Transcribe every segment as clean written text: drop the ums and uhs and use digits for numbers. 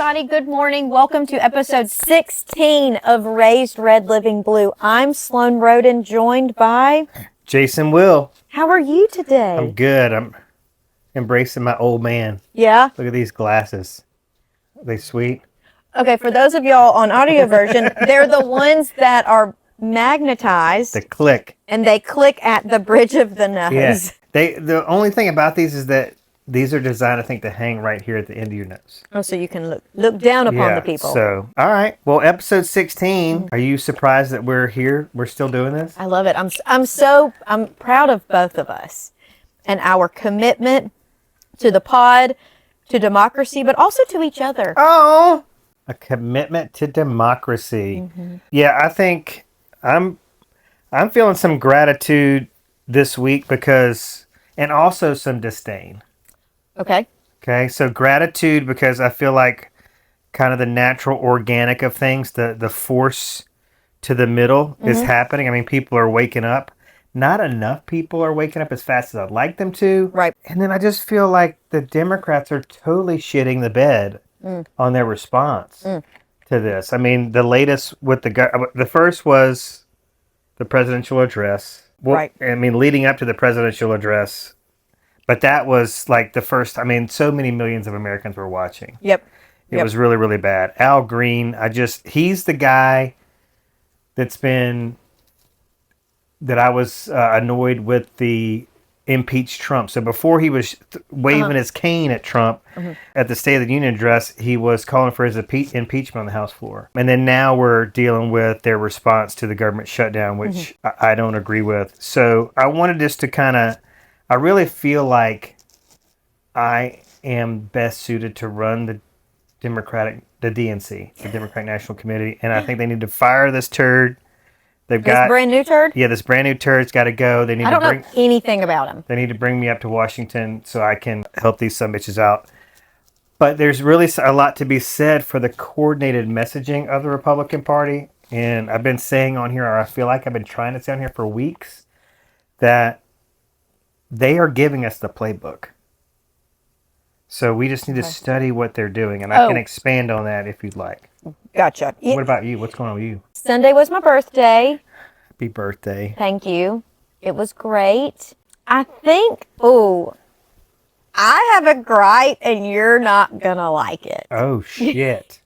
everybody. Good morning. Welcome to episode 16 of Raised Red Living Blue. I'm Sloan Roden, joined by Jason Will. How are you today? I'm good. I'm embracing my old man. Yeah? Look at these glasses. Are they sweet? Okay, for those of y'all on audio version, they're the ones that are magnetized. They click. And they click at the bridge of the nose. Yeah. The only thing about these is that these are designed, I think, to hang right here at the end of your nose. Oh, so you can look down upon the people. So, all right. Well, episode 16. Are you surprised that we're here? We're still doing this? I love it. I'm proud of both of us and our commitment to the pod, to democracy, but also to each other. Oh, a commitment to democracy. Mm-hmm. Yeah, I think I'm feeling some gratitude this week because, and also some disdain. Okay, so gratitude because I feel like kind of the natural organic of things, the force to the middle is happening. I mean, people are waking up. Not enough people are waking up as fast as I'd like them to. Right. And then I just feel like the Democrats are totally shitting the bed on their response to this. I mean, the latest with the first was the presidential address. Well, right. I mean, leading up to the presidential address. But that was like the first, I mean, so many millions of Americans were watching. Yep. It was really, really bad. Al Green, he's the guy that I was annoyed with the impeach Trump. So before he was waving his cane at Trump at the State of the Union address, he was calling for his impeachment on the House floor. And then now we're dealing with their response to the government shutdown, which I don't agree with. So I wanted just to I really feel like I am best suited to run the DNC, the Democratic National Committee, and I think they need to fire this turd. This brand new turd? Yeah, this brand new turd's got to go. I don't know anything about him. They need to bring me up to Washington so I can help these sumbitches out. But there's really a lot to be said for the coordinated messaging of the Republican Party, and I've been saying on here, or I feel like I've been trying to say on here for weeks, that they are giving us the playbook. So we just need to study what they're doing. And I can expand on that if you'd like. Gotcha. What about you? What's going on with you? Sunday was my birthday. Happy birthday. Thank you. It was great. I think, I have a gripe and you're not going to like it. Oh, shit.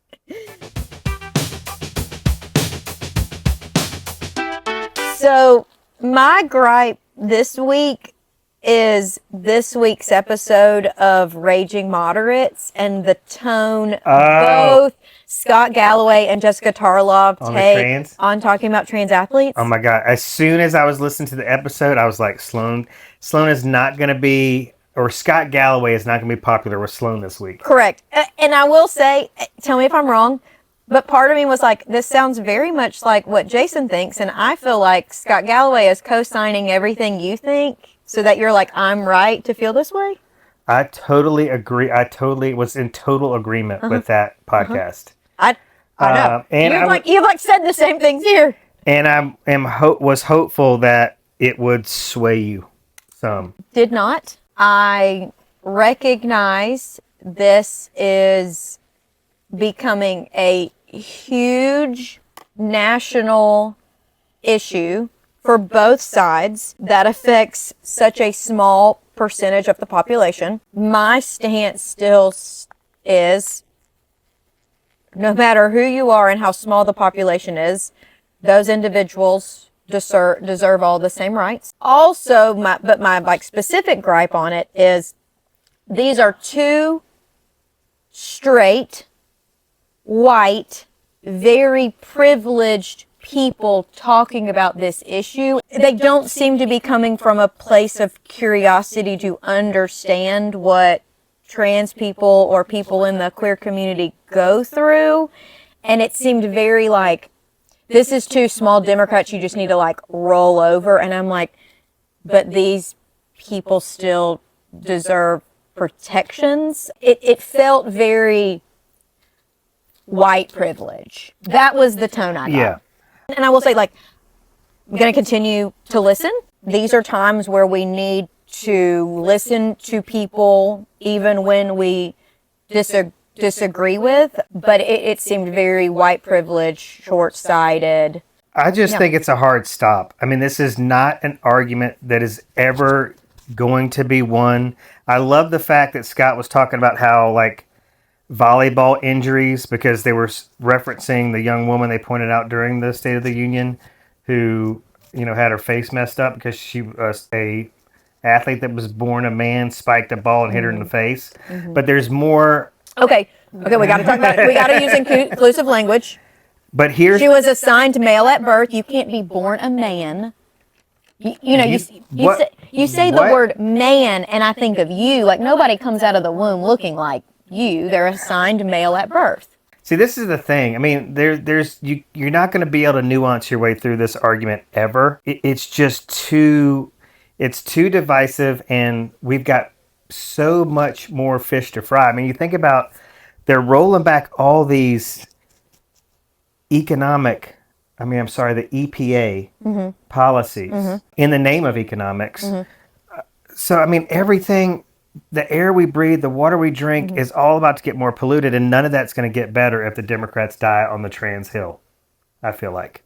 So my gripe this week is this week's episode of Raging Moderates and the tone both Scott Galloway and Jessica Tarlov take on talking about trans athletes. Oh my God. As soon as I was listening to the episode, I was like, Sloan is not going to be, or Scott Galloway is not going to be popular with Sloan this week. Correct. And I will say, tell me if I'm wrong, but part of me was like, this sounds very much like what Jason thinks. And I feel like Scott Galloway is co-signing everything you think. So that you're like, I'm right to feel this way? I totally agree. I totally was in total agreement with that podcast. I know. And you've said the same things here. And I was hopeful that it would sway you some. Did not. I recognize this is becoming a huge national issue for both sides that affects such a small percentage of the population. My stance still is, no matter who you are and how small the population is, those individuals deserve all the same rights. Also, my specific gripe on it is these are two straight, white, very privileged people talking about this issue. They don't seem to be coming from a place of curiosity to understand what trans people or people in the queer community go through. And it seemed very like, this is too small, Democrats, you just need to roll over. And I'm like, but these people still deserve protections. It felt very white privilege. That was the tone I got. Yeah. And I will say, I'm going to continue to listen. These are times where we need to listen to people, even when we disagree with, but it seemed very white privilege, short-sighted. I just think it's a hard stop. I mean, this is not an argument that is ever going to be won. I love the fact that Scott was talking about how, like, volleyball injuries, because they were referencing the young woman they pointed out during the State of the Union who, had her face messed up because she was a athlete that was born a man, spiked a ball and hit her in the face. Mm-hmm. But there's more. Okay, we got to talk about it. We got to use inclusive language. But she was assigned male at birth. You can't be born a man. You say the word man, and I think of you. Like, nobody comes out of the womb looking like you. They're assigned male at birth. See, this is the thing. I mean, you're not going to be able to nuance your way through this argument ever. It's just too divisive, and we've got so much more fish to fry. I mean, you think about, they're rolling back all these the EPA policies in the name of economics. So, I mean, everything, the air we breathe, the water we drink is all about to get more polluted, and none of that's going to get better if the Democrats die on the trans hill, I feel like.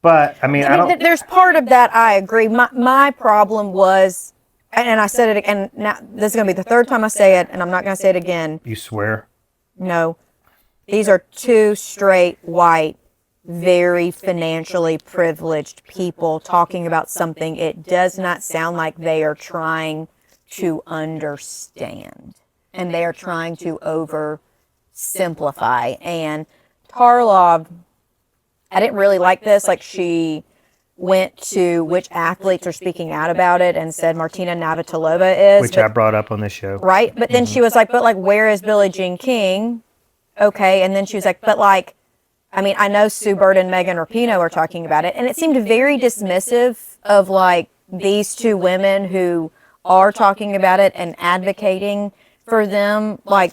But, I mean, there's part of that, I agree. My problem was, and I said it, and now this is going to be the third time I say it, and I'm not going to say it again. You swear? No. These are two straight, white, very financially privileged people talking about something it does not sound like they are trying to understand. And they are trying to oversimplify. And Tarlov, I didn't really like this. Like, she went to which athletes are speaking out about it and said Martina Navratilova is. Which I brought up on this show. Right? But then she was like, but, like, where is Billie Jean King? Okay, and then she was like, but, like, I mean, I know Sue Bird and Megan Rapinoe are talking about it, and it seemed very dismissive of, like, these two women who are talking about it and advocating for them. Like,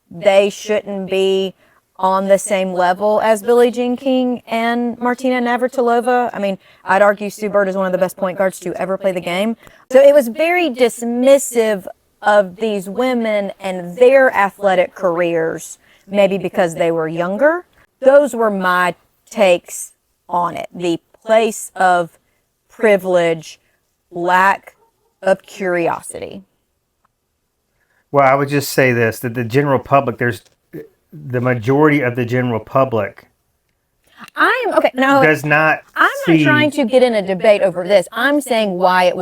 they shouldn't be on the same level as Billie Jean King and Martina Navratilova. I mean, I'd argue Sue Bird is one of the best point guards to ever play the game. So it was very dismissive of these women and their athletic careers, maybe because they were younger. Those were my takes on it. The place of privilege, lack of curiosity. Well, I would just say this, that the general public, the majority of the general public does not I'm not trying to get in a debate over this. I'm saying why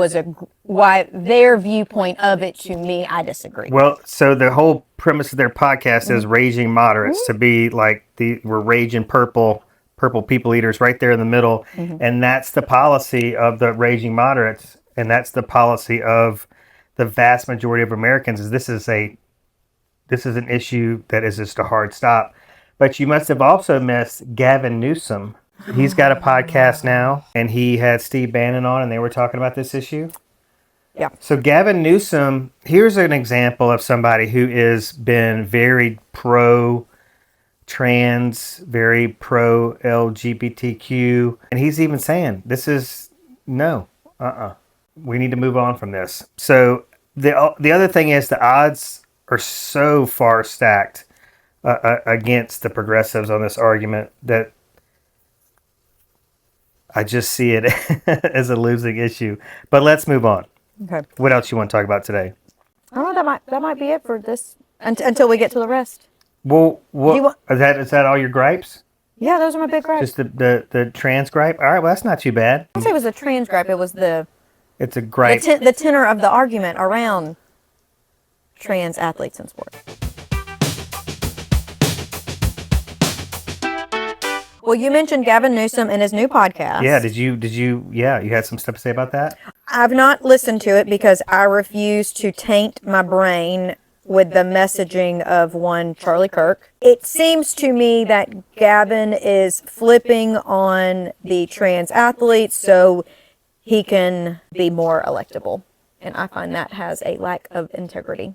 their viewpoint of it, to me, I disagree. Well, so the whole premise of their podcast is raging moderates, to be like we're raging purple people eaters right there in the middle. And that's the policy of the raging moderates. And that's the policy of the vast majority of Americans. Is this is an issue that is just a hard stop. But you must have also missed Gavin Newsom. He's got a podcast now, and he had Steve Bannon on, and they were talking about this issue. Yeah. So Gavin Newsom, here's an example of somebody who has been very pro-trans, very pro-LGBTQ, and he's even saying, we need to move on from this. So the other thing is, the odds are so far stacked against the progressives on this argument that I just see it as a losing issue. But let's move on. Okay. What else you want to talk about today? I don't know. That might be it for this until we get to the rest. Well, is that all your gripes? Yeah, those are my big gripes. Just the trans gripe? All right, well, that's not too bad. I don't say it was a trans gripe. It was it's a gripe. The tenor of the argument around trans athletes in sport. Well, you mentioned Gavin Newsom and his new podcast. Yeah, you had some stuff to say about that? I've not listened to it because I refuse to taint my brain with the messaging of one Charlie Kirk. It seems to me that Gavin is flipping on the trans athletes so he can be more electable. And I find that has a lack of integrity.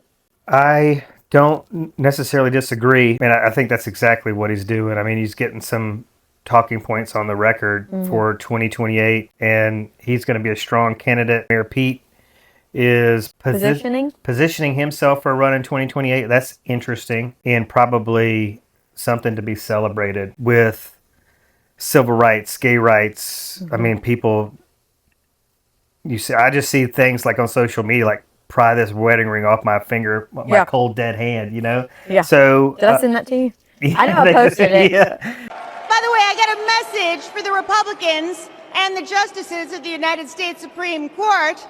I don't necessarily disagree. And I think that's exactly what he's doing. I mean, he's getting some talking points on the record for 2028, and he's going to be a strong candidate. Mayor Pete is Positioning himself for a run in 2028. That's interesting and probably something to be celebrated with civil rights, gay rights. I mean, people, I just see things like on social media, like pry this wedding ring off my finger, my cold dead hand, Yeah. So did I send that to you? Yeah, I know I posted it. Yeah. By the way, I got a message for the Republicans and the justices of the United States Supreme Court.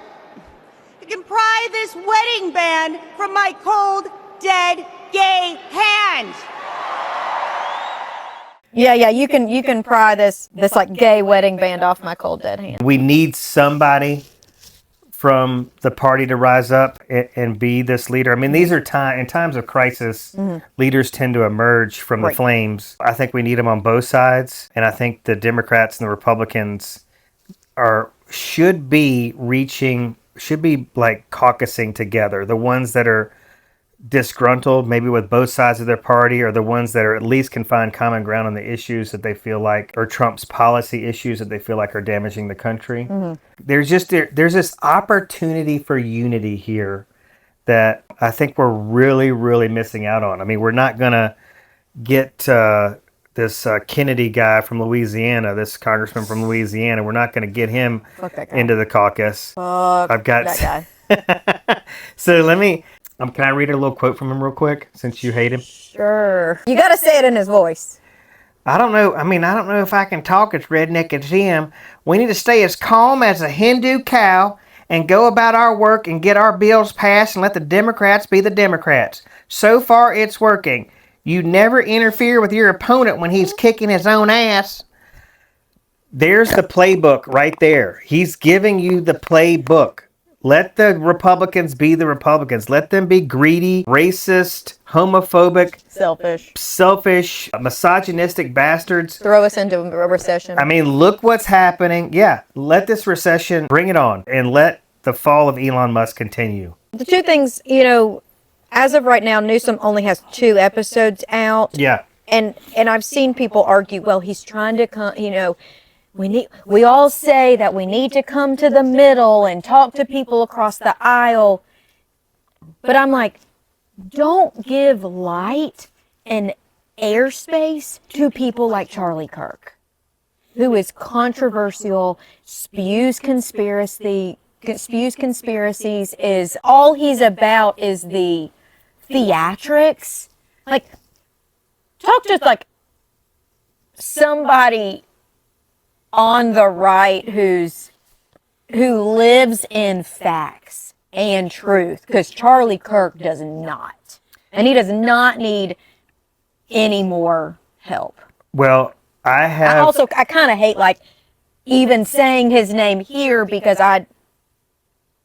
You can pry this wedding band from my cold, dead, gay hand. Yeah. You can pry this like gay wedding band off my cold dead hand. We need somebody from the party to rise up and be this leader. I mean, these are in times of crisis, leaders tend to emerge from the flames. I think we need them on both sides, and I think the Democrats and the Republicans should be like caucusing together. The ones that are disgruntled, maybe with both sides of their party, or the ones that are at least can find common ground on the issues that they feel like, or Trump's policy issues that they feel like are damaging the country. There's this opportunity for unity here that I think we're really, really missing out on. I mean, we're not gonna get this Kennedy guy from Louisiana, this congressman from Louisiana. We're not going to get him into the caucus. I've got that guy. So can I read a little quote from him real quick, since you hate him? Sure. You got to say it in his voice. I don't know. I mean, I don't know if I can talk as redneck as him. We need to stay as calm as a Hindu cow and go about our work and get our bills passed and let the Democrats be the Democrats. So far, it's working. You never interfere with your opponent when he's kicking his own ass. There's the playbook right there. He's giving you the playbook. Let the Republicans be the Republicans. Let them be greedy, racist, homophobic, selfish, misogynistic bastards. Throw us into a recession. I mean, look what's happening. Yeah, let this recession, bring it on, and let the fall of Elon Musk continue. The two things, as of right now, Newsom only has 2 episodes out. Yeah. And I've seen people argue, well, he's trying to come, we all say that we need to come to the middle and talk to people across the aisle. But I'm like, don't give light and airspace to people like Charlie Kirk, who is controversial, spews conspiracies, is all he's about is the theatrics. Like, talk to like somebody on the right who lives in facts and truth, because Charlie Kirk does not, and he does not need any more help. Well, I kind of hate like even saying his name here because I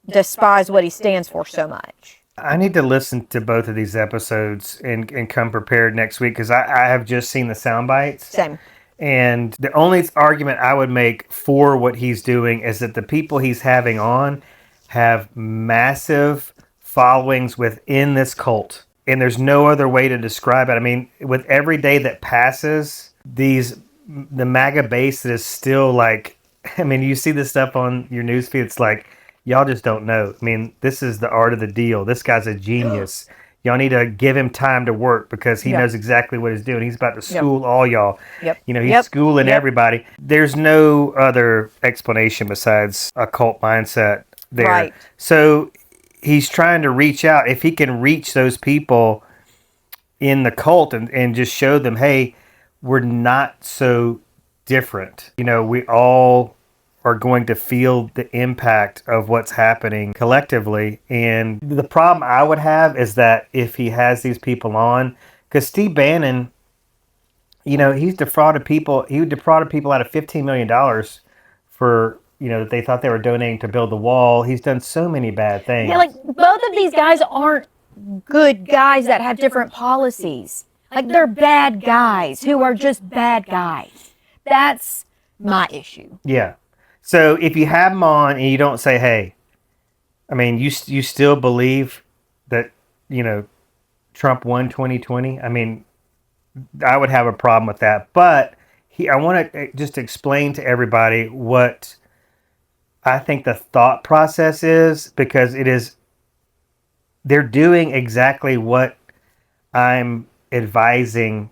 despise what he stands for so much. I need to listen to both of these episodes and come prepared next week, because I have just seen the sound bites. Same. And the only argument I would make for what he's doing is that the people he's having on have massive followings within this cult. And there's no other way to describe it. I mean, with every day that passes, the MAGA base that is still like, I mean, you see this stuff on your newsfeed, it's like, y'all just don't know. I mean, this is the art of the deal. This guy's a genius. Y'all need to give him time to work, because he knows exactly what he's doing. He's about to school all y'all. He's schooling everybody. There's no other explanation besides a cult mindset there. Right. So he's trying to reach out. If he can reach those people in the cult and just show them, hey, we're not so different. We all are going to feel the impact of what's happening collectively. And the problem I would have is that if he has these people on, because Steve Bannon, he's defrauded people. He defrauded people out of $15 million for, that they thought they were donating to build the wall. He's done so many bad things. Yeah, like both of these guys aren't good guys that have different policies. Like, they're bad guys who are just bad guys. That's my issue. Yeah. So if you have them on and you don't say, hey, I mean, you still believe that, Trump won 2020? I mean, I would have a problem with that. But I want to just explain to everybody what I think the thought process is because they're doing exactly what I'm advising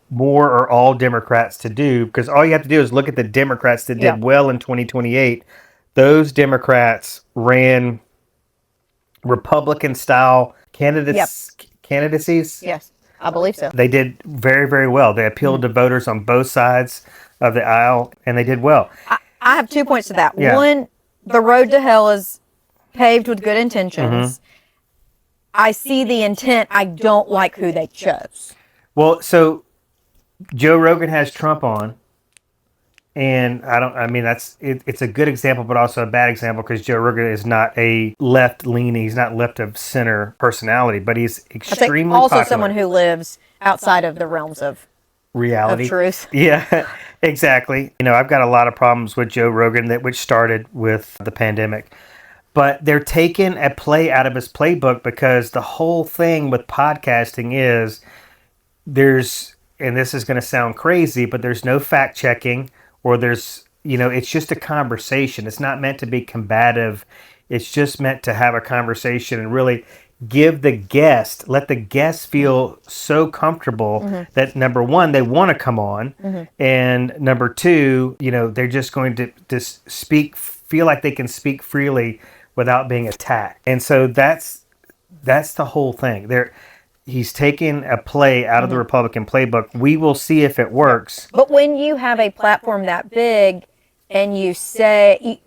more or all Democrats to do, because all you have to do is look at the Democrats that did well in 2028. Those Democrats ran Republican style candidacies. Yes, I believe so. They did very, very well. They appealed to voters on both sides of the aisle, and they did well. I have 2 points to that. Yeah. One, the road to hell is paved with good intentions. I see the intent. I don't like who they chose. Well, so Joe Rogan has Trump on, and it's a good example, but also a bad example because Joe Rogan is not a left-leaning, he's not left of center personality, but he's extremely also popular. someone who lives outside of the realms of reality. Of truth. Yeah, exactly. I've got a lot of problems with Joe Rogan, which started with the pandemic. But they're taking a play out of his playbook because the whole thing with podcasting is and this is going to sound crazy, but there's no fact checking, or it's just a conversation. It's not meant to be combative. It's just meant to have a conversation and really let the guest feel so comfortable that, number one, they want to come on. And number two, they're just going to feel like they can speak freely without being attacked. And so that's the whole thing. He's taking a play out of the Republican playbook. We will see if it works. But when you have a platform that big and you say,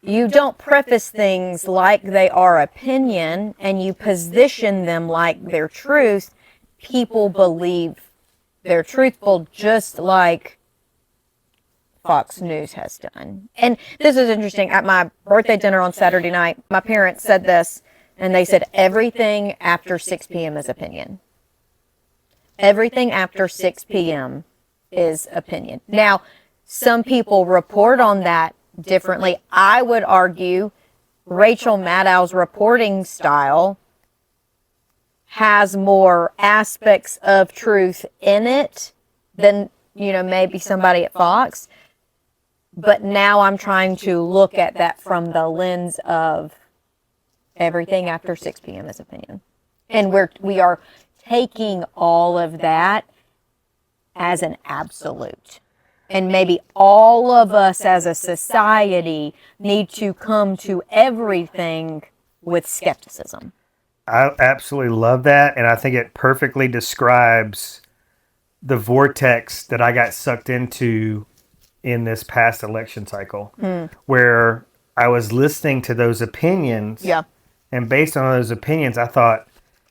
you don't preface things like they are opinion and you position them like they're truth, people believe they're truthful, just like Fox News has done. And this is interesting. At my birthday dinner on Saturday night, my parents said this, and they said everything after 6 p.m. is opinion. Everything after 6 p.m. is opinion. Now, some people report on that differently. I would argue Rachel Maddow's reporting style has more aspects of truth in it than, maybe somebody at Fox. But now I'm trying to look at that from the lens of everything after 6 p.m. is opinion. And we are taking all of that as an absolute. And maybe all of us as a society need to come to everything with skepticism. I absolutely love that. And I think it perfectly describes the vortex that I got sucked into in this past election cycle, where I was listening to those opinions. Yeah. And based on those opinions, I thought,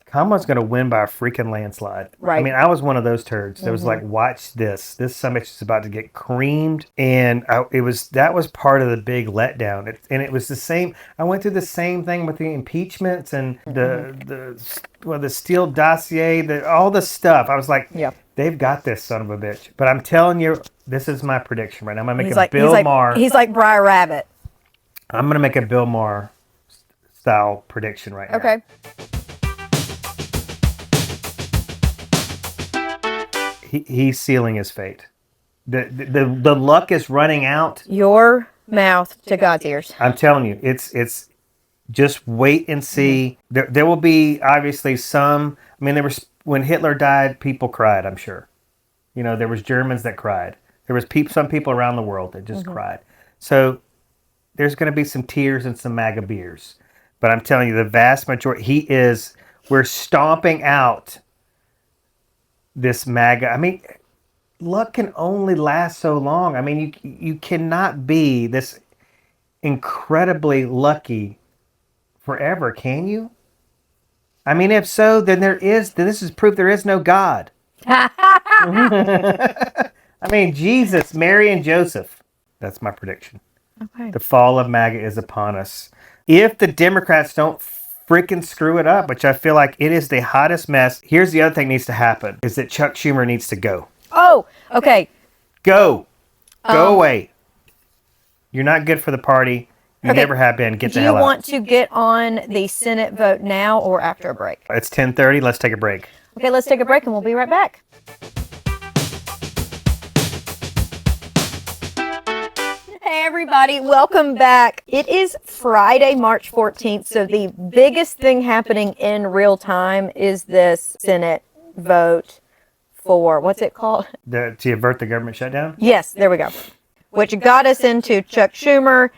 Kamala's going to win by a freaking landslide. Right. I mean, I was one of those turds that was like, watch this. This summit is about to get creamed. And that was part of the big letdown. And it was the same. I went through the same thing with the impeachments and the Steele dossier, all the stuff. I was like, they've got this son of a bitch. But I'm telling you, this is my prediction right now. I'm going to make Bill Maher. He's like Briar Rabbit. I'm going to make a Bill Maher style prediction right now. Okay. He's sealing his fate. The luck is running out. Your mouth to God's ears. I'm telling you, it's just wait and see. There will be obviously some. I mean, when Hitler died, people cried. I'm sure. There was Germans that cried. There was some people around the world that just cried. So there's going to be some tears and some MAGA beers. But I'm telling you, the vast majority, we're stomping out this MAGA. I mean, luck can only last so long. I mean, you cannot be this incredibly lucky forever, can you? I mean, if so, then this is proof there is no God. I mean, Jesus, Mary, and Joseph. That's my prediction. Okay. The fall of MAGA is upon us. If the Democrats don't freaking screw it up, which I feel like it is the hottest mess. Here's the other thing needs to happen, is that Chuck Schumer needs to go. Oh, okay. Go away. You're not good for the party. You never have been. Get the hell out. Do you want to get on the Senate vote now or after a break? It's 10:30. Let's take a break. Okay, let's take a break and we'll be right back. Hey everybody, welcome back. It is Friday, March 14th, so the biggest thing happening in real time is this Senate vote for, what's it called? To avert the government shutdown? Yes, there we go. Which got us into Chuck Schumer,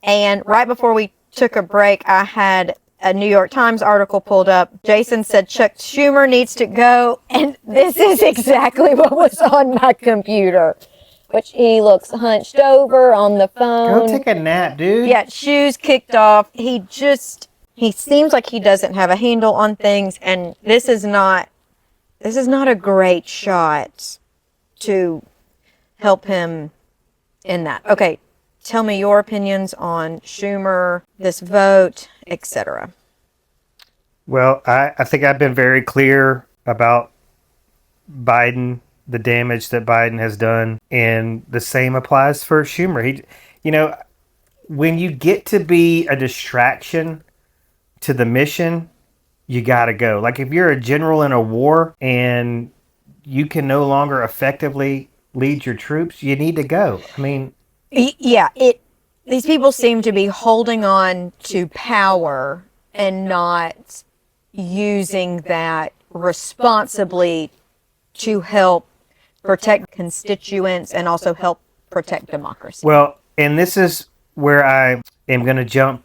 and right before we took a break, I had a New York Times article pulled up. Jason said Chuck Schumer needs to go, and this is exactly what was on my computer. Which he looks hunched over on the phone. Go take a nap, dude. Yeah, shoes kicked off. He seems like he doesn't have a handle on things, and this is not a great shot to help him in that. Okay, tell me your opinions on Schumer, this vote, etc. Well, I think I've been very clear about Biden, the damage that Biden has done, and the same applies for Schumer. When you get to be a distraction to the mission, you got to go. Like if you're a general in a war and you can no longer effectively lead your troops, you need to go. I mean, yeah, these people seem to be holding on to power and not using that responsibly to help protect constituents and also help protect democracy. Well, and this is where I am going to jump.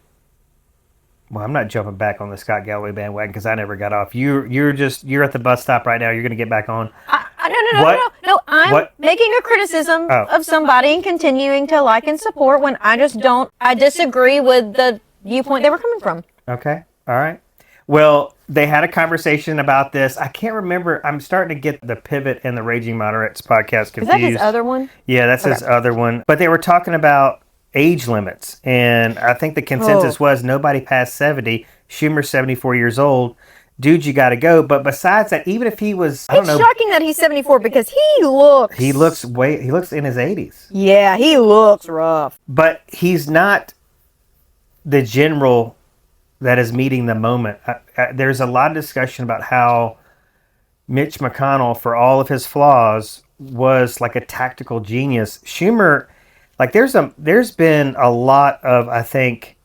Well, I'm not jumping back on the Scott Galloway bandwagon because I never got off. You're at the bus stop right now. You're going to get back on. No. I'm making a criticism of somebody and continuing to like and support when I disagree with the viewpoint they were coming from. Okay. All right. Well, they had a conversation about this. I can't remember. I'm starting to get the Pivot and the Raging Moderates podcast confused. Is that his other one? Yeah, that's his other one. But they were talking about age limits. And I think the consensus was nobody past 70. Schumer's 74 years old. Dude, you got to go. But besides that, even if he was, I don't know. It's shocking that he's 74 because he looks in his 80s. Yeah, he looks rough. But he's not the general that is meeting the moment. There's a lot of discussion about how Mitch McConnell, for all of his flaws, was like a tactical genius. Schumer, like there's been a lot of, I think,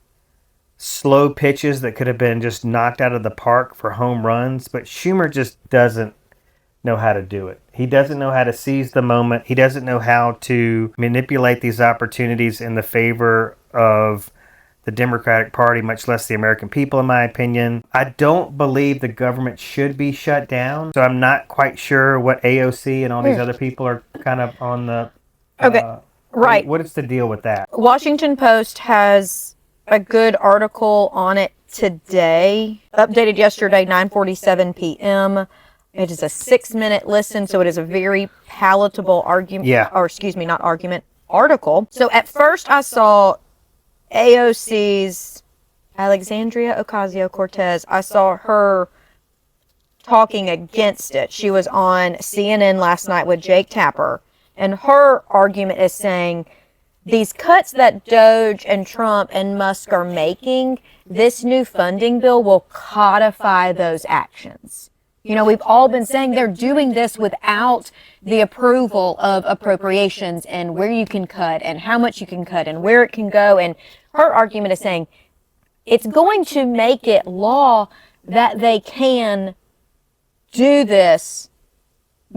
slow pitches that could have been just knocked out of the park for home runs, but Schumer just doesn't know how to do it. He doesn't know how to seize the moment. He doesn't know how to manipulate these opportunities in the favor of the Democratic Party, much less the American people, in my opinion. I don't believe the government should be shut down, so I'm not quite sure what AOC and all these other people are kind of on the... Right. What is the deal with that? Washington Post has a good article on it today, updated yesterday, 9:47 p.m. It is a 6-minute listen, so it is a very palatable argument. Yeah. Or excuse me, not argument, article. So at first I saw AOC's Alexandria Ocasio-Cortez. I saw her talking against it. She was on CNN last night with Jake Tapper, and her argument is saying these cuts that Doge and Trump and Musk are making, this new funding bill will codify those actions. You know, we've all been saying they're doing this without the approval of appropriations and where you can cut and how much you can cut and where it can go. And her argument is saying it's going to make it law that they can do this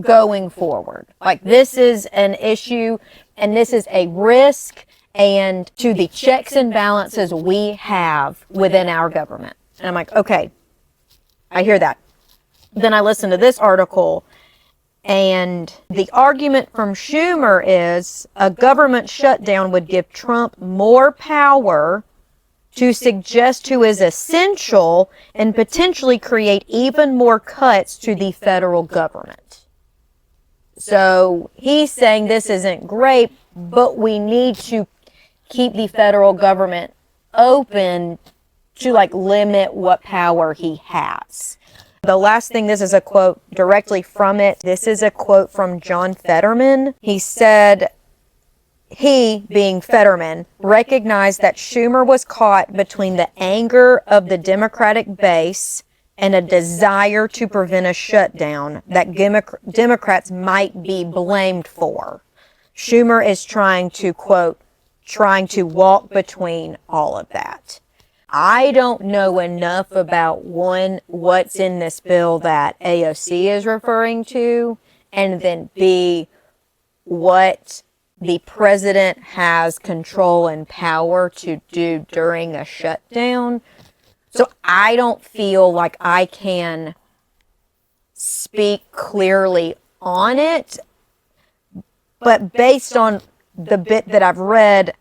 going forward. Like, this is an issue and this is a risk and to the checks and balances we have within our government. And I'm like, okay, I hear that. Then I listened to this article, and the argument from Schumer is a government shutdown would give Trump more power to suggest who is essential and potentially create even more cuts to the federal government. So he's saying this isn't great, but we need to keep the federal government open to limit what power he has. The last thing, this is a quote directly from it. This is a quote from John Fetterman. He said, he, being Fetterman, recognized that Schumer was caught between the anger of the Democratic base and a desire to prevent a shutdown that Democrats might be blamed for. Schumer is trying to, quote, trying to walk between all of that. I don't know enough about one, what's in this bill that AOC is referring to, and then B, what the president has control and power to do during a shutdown. So I don't feel like I can speak clearly on it, but based on the bit that I've read,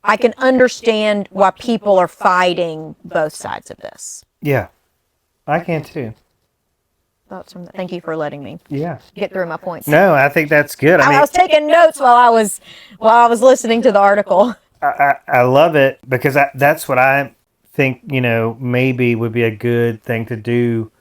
I can understand why people are fighting both sides of this. Yeah, I can too. Thoughts from that? Thank you for letting me get through my points. No, I think that's good. I was taking notes while I was listening to the article. I love it because that's what I think, maybe would be a good thing to do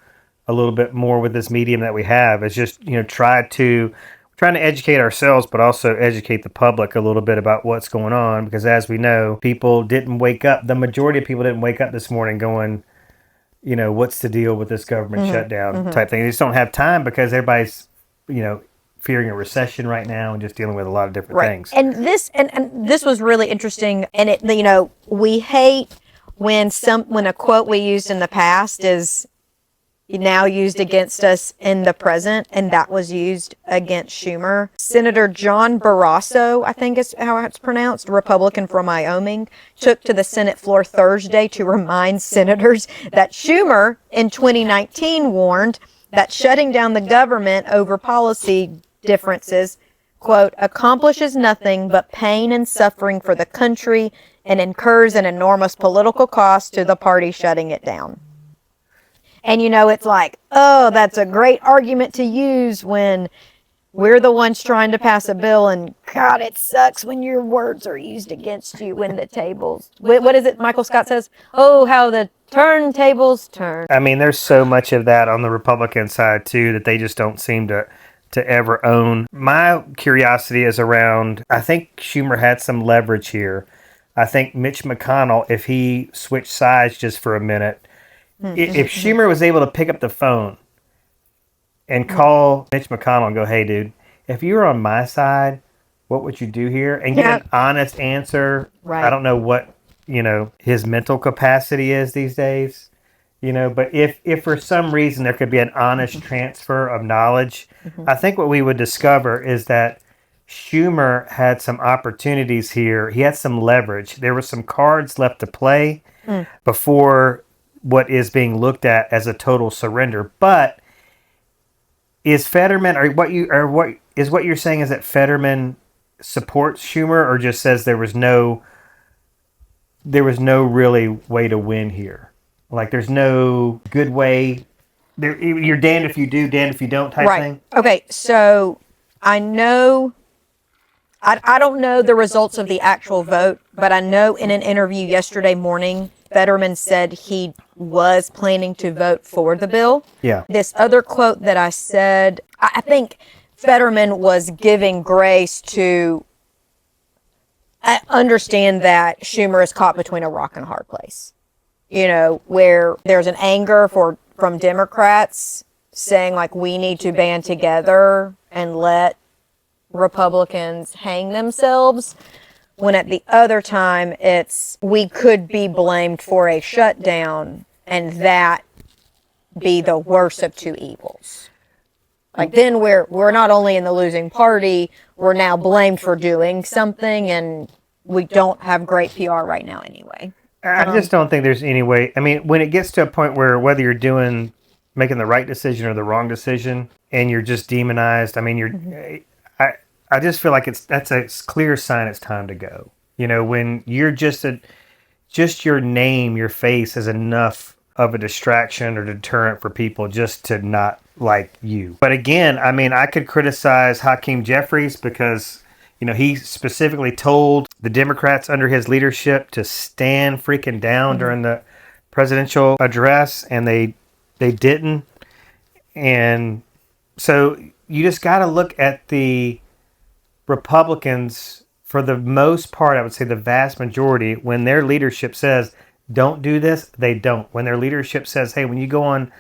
a little bit more with this medium that we have. Is just, trying to educate ourselves, but also educate the public a little bit about what's going on. Because as we know, people didn't wake up. The majority of people didn't wake up this morning going, what's the deal with this government shutdown type thing. They just don't have time because everybody's, fearing a recession right now and just dealing with a lot of different things. And this was really interesting. And it, we hate when a quote we used in the past is now used against us in the present, and that was used against Schumer. Senator John Barrasso, I think is how it's pronounced, Republican from Wyoming, took to the Senate floor Thursday to remind senators that Schumer in 2019 warned that shutting down the government over policy differences, quote, accomplishes nothing but pain and suffering for the country and incurs an enormous political cost to the party shutting it down. And, it's like, oh, that's a great argument to use when we're the ones trying to pass a bill. And, God, it sucks when your words are used against you when the tables... What is it Michael Scott says? Oh, how the turntables turn. I mean, there's so much of that on the Republican side, too, that they just don't seem to ever own. My curiosity is around, I think Schumer had some leverage here. I think Mitch McConnell, if he switched sides just for a minute... If Schumer was able to pick up the phone and call Mitch McConnell and go, hey, dude, if you were on my side, what would you do here? And get an honest answer. Right. I don't know what, his mental capacity is these days, but if for some reason there could be an honest transfer of knowledge, I think what we would discover is that Schumer had some opportunities here. He had some leverage. There were some cards left to play before what is being looked at as a total surrender. But is Fetterman, what you're saying is that Fetterman supports Schumer, or just says there was no really way to win here? Like there's no good way. You're damned if you do, damned if you don't type thing. Okay, so I know. I don't know the results of the actual vote, but I know in an interview yesterday morning, Fetterman said he was planning to vote for the bill. Yeah. This other quote that I said, I think Fetterman was giving grace to understand that Schumer is caught between a rock and a hard place. Where there's an anger from Democrats saying, like, we need to band together and let Republicans hang themselves, when at the other time it's we could be blamed for a shutdown and that be the worst of two evils. Like then we're not only in the losing party, we're now blamed for doing something, and we don't have great PR right now anyway. I just don't think there's any way. I mean, when it gets to a point where whether you're making the right decision or the wrong decision, and you're just demonized, I mean, I just feel like that's a clear sign it's time to go. When you're just your name, your face is enough of a distraction or deterrent for people just to not like you. But again, I mean, I could criticize Hakeem Jeffries because, he specifically told the Democrats under his leadership to stand freaking down during the presidential address, and they didn't. And so you just got to look at the Republicans, for the most part, I would say the vast majority, when their leadership says, don't do this, they don't. When their leadership says, hey, when you go on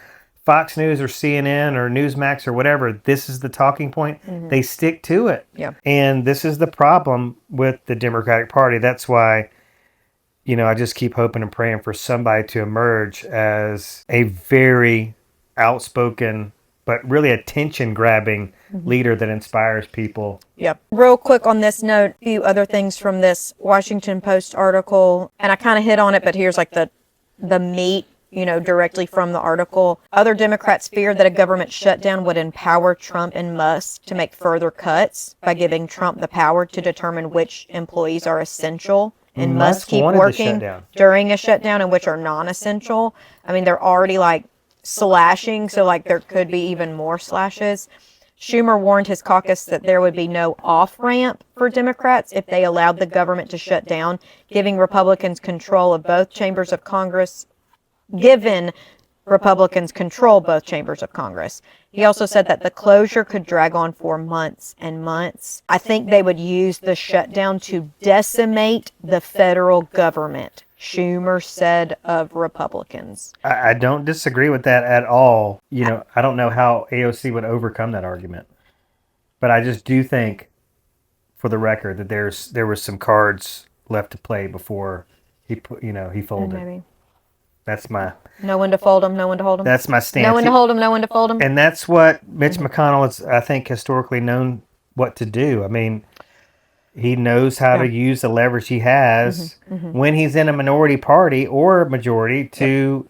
Fox News or CNN or Newsmax or whatever, this is the talking point. They stick to it. Yeah. And this is the problem with the Democratic Party. That's why, I just keep hoping and praying for somebody to emerge as a very outspoken, but really attention-grabbing leader that inspires people. Yep. Real quick on this note, a few other things from this Washington Post article, and I kind of hit on it, but here's like the meat, directly from the article. Other Democrats fear that a government shutdown would empower Trump and Musk to make further cuts by giving Trump the power to determine which employees are essential and must keep working during a shutdown and which are non-essential. I mean, they're already like slashing, so like there could be even more slashes. Schumer warned his caucus that there would be no off-ramp for Democrats if they allowed the government to shut down, giving Republicans control of both chambers of Congress. Given Republicans control both chambers of Congress. He also said that the closure could drag on for months and months. I think they would use the shutdown to decimate the federal government, Schumer said of Republicans. I don't disagree with that at all. I don't know how AOC would overcome that argument. But I just do think, for the record, that there was some cards left to play before he folded. Maybe. That's my... No one to fold him, no one to hold him. That's my stance. No one to hold him, no one to fold him. And that's what Mitch McConnell is, I think, historically known what to do. I mean, he knows how to use the leverage he has when he's in a minority party or majority to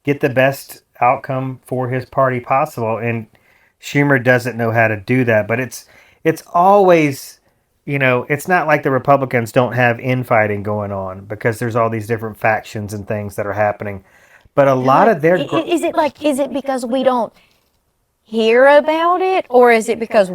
get the best outcome for his party possible. And Schumer doesn't know how to do that. But it's always... it's not like the Republicans don't have infighting going on because there's all these different factions and things that are happening. But a lot of their... Is it because we don't hear about it? Or is it because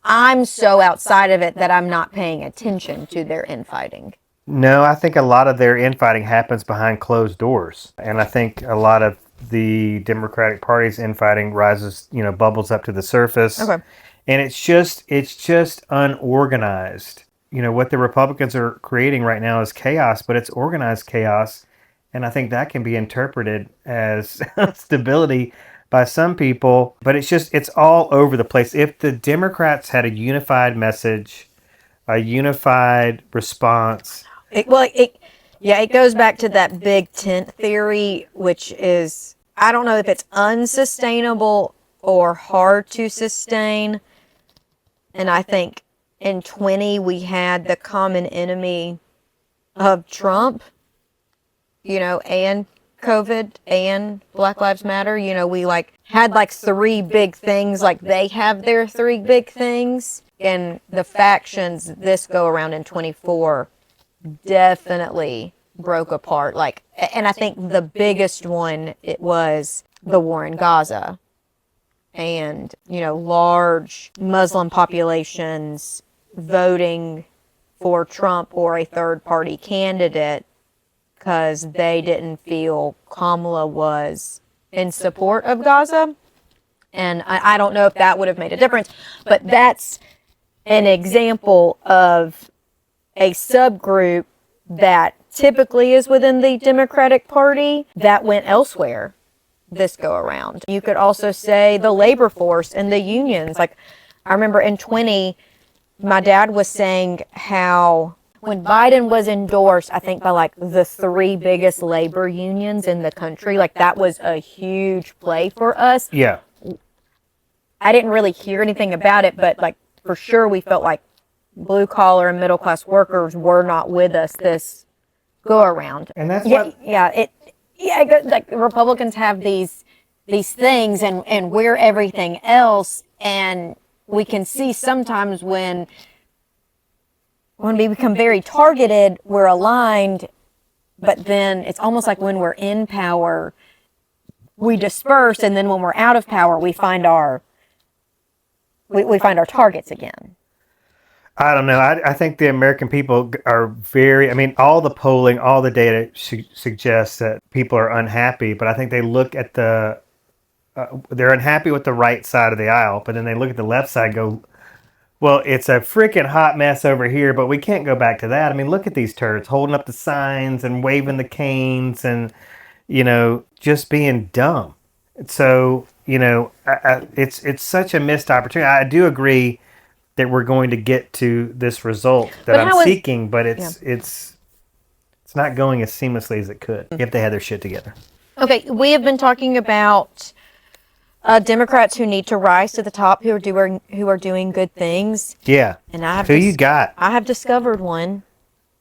I'm so outside of it that I'm not paying attention to their infighting? No, I think a lot of their infighting happens behind closed doors. And I think a lot of the Democratic Party's infighting rises, bubbles up to the surface. Okay. And it's just unorganized. What the Republicans are creating right now is chaos, but it's organized chaos. And I think that can be interpreted as stability by some people. But it's all over the place. If the Democrats had a unified message, a unified response. It goes back to that big tent theory, which is, I don't know if it's unsustainable or hard to sustain. And I think in 20 we had the common enemy of Trump, and COVID and Black Lives Matter. We had three big things, like they have their three big things. And the factions this go around in 24 definitely broke apart. And I think the biggest one, it was the war in Gaza. And, large Muslim populations voting for Trump or a third-party candidate because they didn't feel Kamala was in support of Gaza. And I don't know if that would have made a difference, but that's an example of a subgroup that typically is within the Democratic Party that went elsewhere this go around. You could also say the labor force and the unions. I remember in 20, my dad was saying how when Biden was endorsed, I think by the three biggest labor unions in the country, that was a huge play for us. Yeah. I didn't really hear anything about it, but for sure we felt like blue collar and middle class workers were not with us this go around. And that's the Republicans have these things and we're everything else, and we can see sometimes when we become very targeted, we're aligned, but then it's almost like when we're in power, we disperse, and then when we're out of power, we find our targets again. I don't know. I think the American people are all the polling, all the data suggests that people are unhappy, but I think they look at they're unhappy with the right side of the aisle, but then they look at the left side and go, well, it's a freaking hot mess over here, but we can't go back to that. Look at these turds holding up the signs and waving the canes and, just being dumb. So, it's such a missed opportunity. I do agree that we're going to get to this result that But I'm how is- seeking, but it's not going as seamlessly as it could if they had their shit together. Okay, we have been talking about Democrats who need to rise to the top, who are doing good things. Yeah. And I have Who you got? I have discovered one.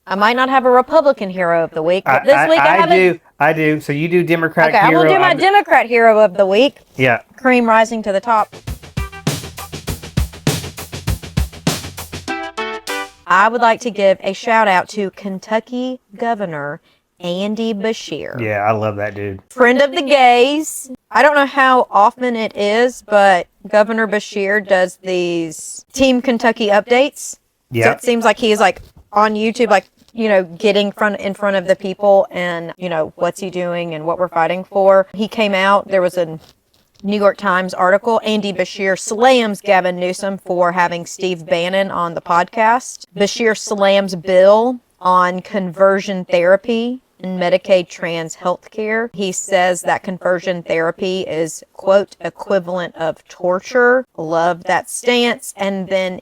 I might not have a Republican hero of the week, but this week I have do. I do. So you do Democratic Okay, hero. I'm gonna do my Democrat hero of the week. Yeah. Cream rising to the top. I would like to give a shout out to Kentucky Governor Andy Beshear. Yeah, I love that dude. Friend of the gays. I don't know how often it is, but Governor Beshear does these Team Kentucky updates. Yeah. So it seems like he is like on YouTube, like, getting in front of the people and, what's he doing and what we're fighting for. He came out, there was a New York Times article, Andy Beshear slams Gavin Newsom for having Steve Bannon on the podcast. Beshear slams bill on conversion therapy and Medicaid trans health care. He says that conversion therapy is, quote, equivalent of torture. Love that stance. And then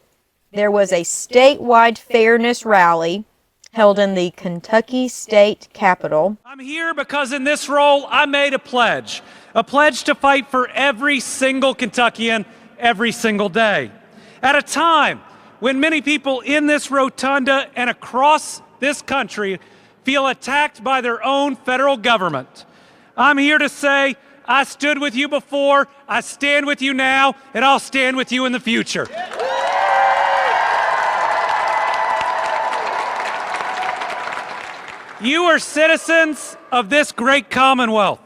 there was a statewide fairness rally held in the Kentucky State Capitol. I'm here because in this role, I made a pledge to fight for every single Kentuckian every single day. At a time when many people in this rotunda and across this country feel attacked by their own federal government, I'm here to say I stood with you before, I stand with you now, and I'll stand with you in the future. You are citizens of this great Commonwealth.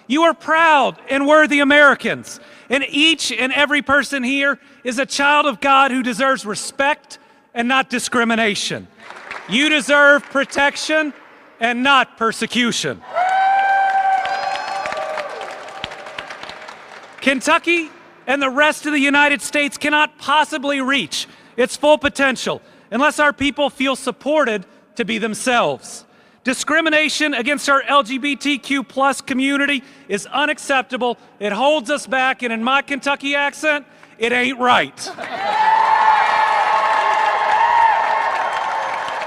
You are proud and worthy Americans. And each and every person here is a child of God who deserves respect and not discrimination. You deserve protection and not persecution. Kentucky and the rest of the United States cannot possibly reach its full potential unless our people feel supported to be themselves. Discrimination against our LGBTQ plus community is unacceptable. It holds us back, and in my Kentucky accent, it ain't right.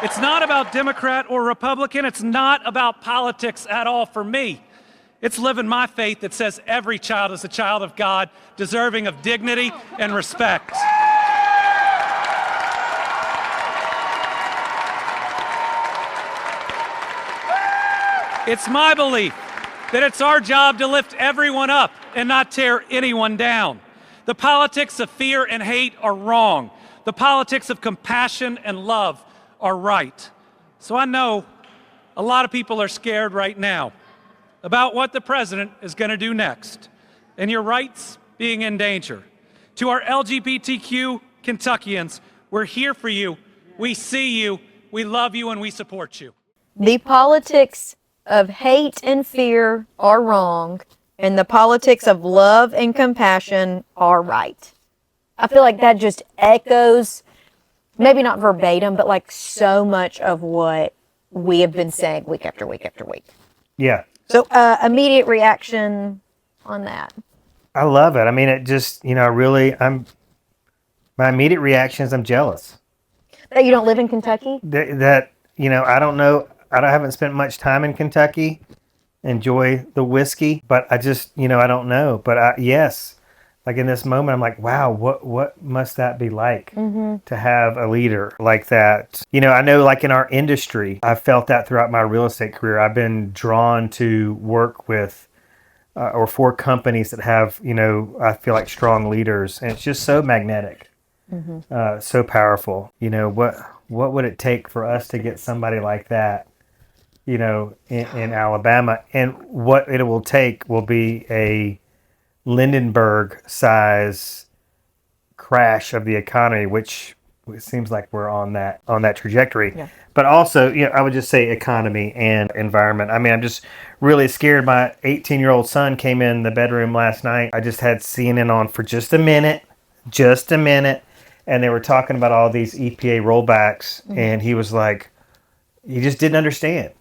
It's not about Democrat or Republican. It's not about politics at all for me. It's living my faith that says every child is a child of God, deserving of dignity and respect. It's my belief that it's our job to lift everyone up and not tear anyone down. The politics of fear and hate are wrong. The politics of compassion and love are right. So I know a lot of people are scared right now about what the president is going to do next, and your rights being in danger. To our LGBTQ Kentuckians, we're here for you. We see you, we love you, and we support you. The politics of hate and fear are wrong, and the politics of love and compassion are right. I feel like that just echoes, maybe not verbatim, but like so much of what we have been saying week after week after week. Yeah. So immediate reaction on that. I love it. I mean, it just, my immediate reaction is I'm jealous. That you don't live in Kentucky? I don't know. I haven't spent much time in Kentucky. Enjoy the whiskey, but I just, I don't know. But yes, like in this moment, I'm like, wow, what must that be like to have a leader like that? I know like in our industry, I've felt that throughout my real estate career. I've been drawn to work with or for companies that have, I feel like strong leaders, and it's just so magnetic, so powerful. What would it take for us to get somebody like that? In Alabama, and what it will take will be a Lindenberg size crash of the economy, which it seems like we're on that trajectory. Yeah. But also, I would just say economy and environment. I mean, I'm just really scared. My 18-year-old son came in the bedroom last night. I just had CNN on for just a minute, and they were talking about all these EPA rollbacks, and he was like, he just didn't understand.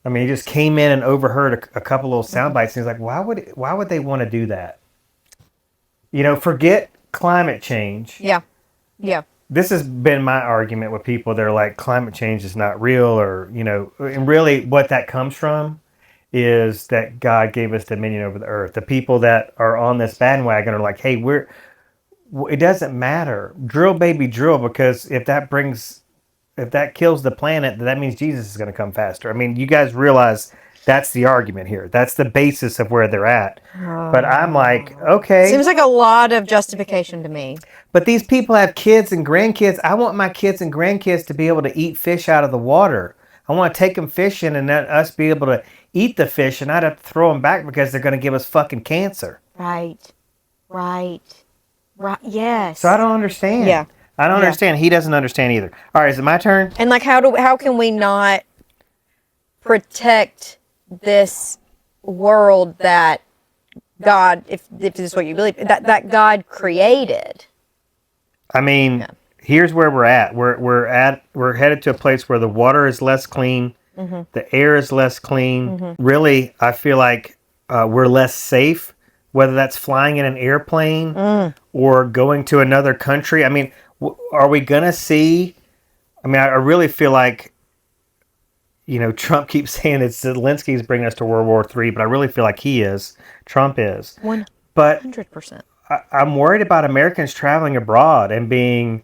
I mean, he just came in and overheard a couple little sound bites. And he's like, why would they want to do that? You know, forget climate change. Yeah. Yeah. This has been my argument with people that are like, climate change is not real, or, you know, and really what that comes from is that God gave us dominion over the earth. The people that are on this bandwagon are like, hey, it doesn't matter. Drill, baby, drill, because if that kills the planet, that means Jesus is going to come faster. I mean, you guys realize that's the argument here. That's the basis of where they're at. But I'm like, okay. Seems like a lot of justification to me. But these people have kids and grandkids. I want my kids and grandkids to be able to eat fish out of the water. I want to take them fishing and let us be able to eat the fish and not have to throw them back because they're going to give us fucking cancer. Right. Yes. So I don't understand. Yeah. I don't understand. He doesn't understand either. All right, is it my turn? And like, how can we not protect this world that God, if this is what you believe, that God created? I mean, here's where we're at. We're headed to a place where the water is less clean, the air is less clean. Really, I feel like we're less safe, whether that's flying in an airplane or going to another country. I mean, are we gonna see? I mean, I really feel like, you know, Trump keeps saying that Zelensky's bringing us to World War III, but I really feel like Trump is. 100%. But I'm worried about Americans traveling abroad and being,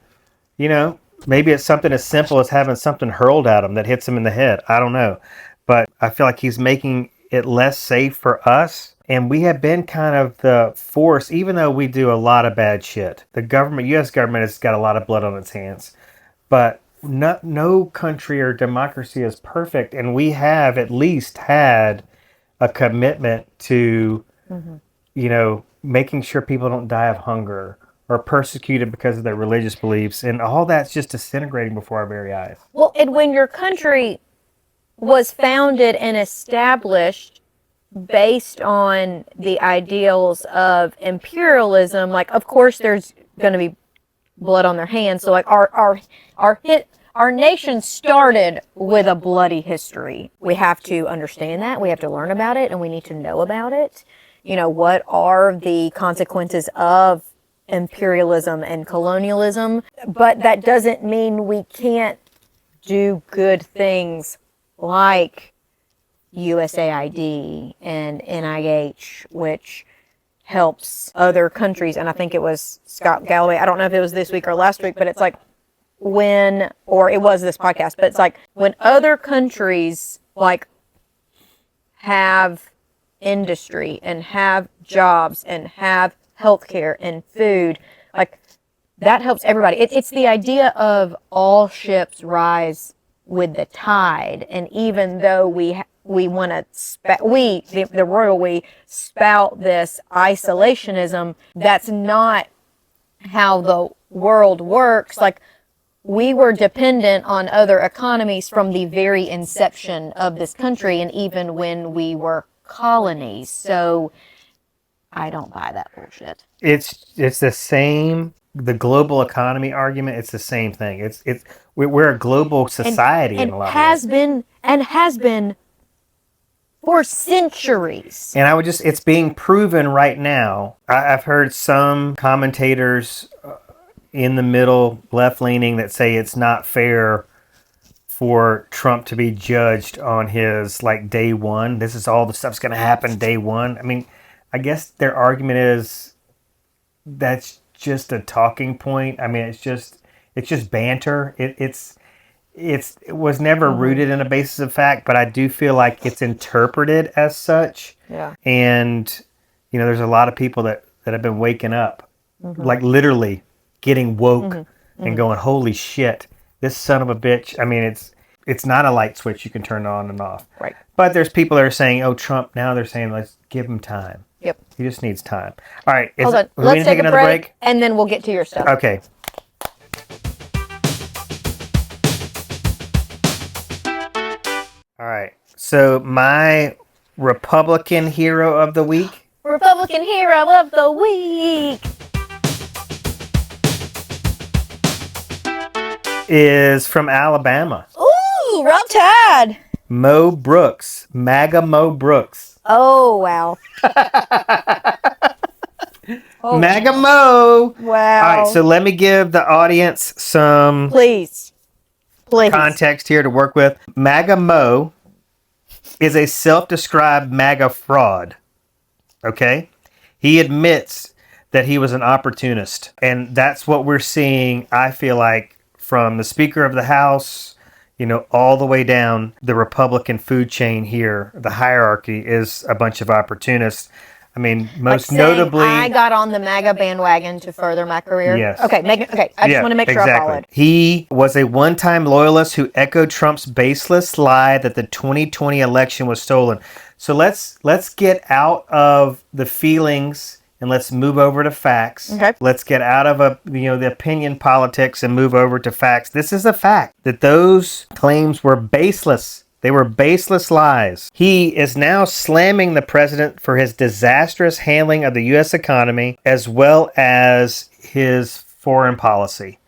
you know, maybe it's something as simple as having something hurled at them that hits them in the head. I don't know. But I feel like he's making it less safe for us. And we have been kind of the force, even though we do a lot of bad shit. The government, U.S. government, has got a lot of blood on its hands. But no country or democracy is perfect. And we have at least had a commitment to, you know, making sure people don't die of hunger or persecuted because of their religious beliefs. And all that's just disintegrating before our very eyes. Well, and when your country was founded and established based on the ideals of imperialism, like, of course there's going to be blood on their hands. So like our nation started with a bloody history. We have to understand that. We have to learn about it, and we need to know about it. You know, what are the consequences of imperialism and colonialism? But that doesn't mean we can't do good things like USAID and NIH, which helps other countries. And I think it was Scott Galloway. I don't know if it was this week or last week, but it's like or it was this podcast, but it's like when other countries like have industry and have jobs and have healthcare and food, like that helps everybody. It's the idea of all ships rise with the tide. And even though we want to the royal we spout this isolationism, that's not how the world works. Like, we were dependent on other economies from the very inception of this country, and even when we were colonies. So I don't buy that bullshit. It's the same. The global economy argument. It's the same thing. We're a global society in a lot of ways. Has been for centuries. And it's being proven right now. I've heard some commentators in the middle, left-leaning, that say it's not fair for Trump to be judged on his, like, day one. This is all the stuff's going to happen day one. I mean, I guess their argument is that's just a talking point. I mean, it's just banter. It was never rooted in a basis of fact, but I do feel like it's interpreted as such. Yeah. And, you know, there's a lot of people that have been waking up, like literally getting woke and going, holy shit, this son of a bitch. I mean, it's not a light switch you can turn on and off. Right. But there's people that are saying, oh, Trump, now they're saying, let's give him time. Yep. He just needs time. All right. Hold on. Let's take another break, and then we'll get to your stuff. Okay. All right. So my Republican hero of the week. Republican hero of the week is from Alabama. Ooh, Rob Tide. Mo Brooks, MAGA Mo Brooks. Oh, wow. Oh, MAGA Mo. wow. All right, so let me give the audience some Please. context here to work with. MAGA Mo is a self-described MAGA fraud. Okay? He admits that he was an opportunist. And that's what we're seeing, I feel like, from the Speaker of the House, all the way down the Republican food chain here. The hierarchy is a bunch of opportunists. I mean, most notably, I got on the MAGA bandwagon to further my career. Yes. Okay, I just want to make sure I followed. He was a one-time loyalist who echoed Trump's baseless lie that the 2020 election was stolen. So let's get out of the feelings and let's move over to facts. Okay. Let's get out of the opinion politics and move over to facts. This is a fact that those claims were baseless. They were baseless lies. He is now slamming the president for his disastrous handling of the U.S. economy as well as his foreign policy.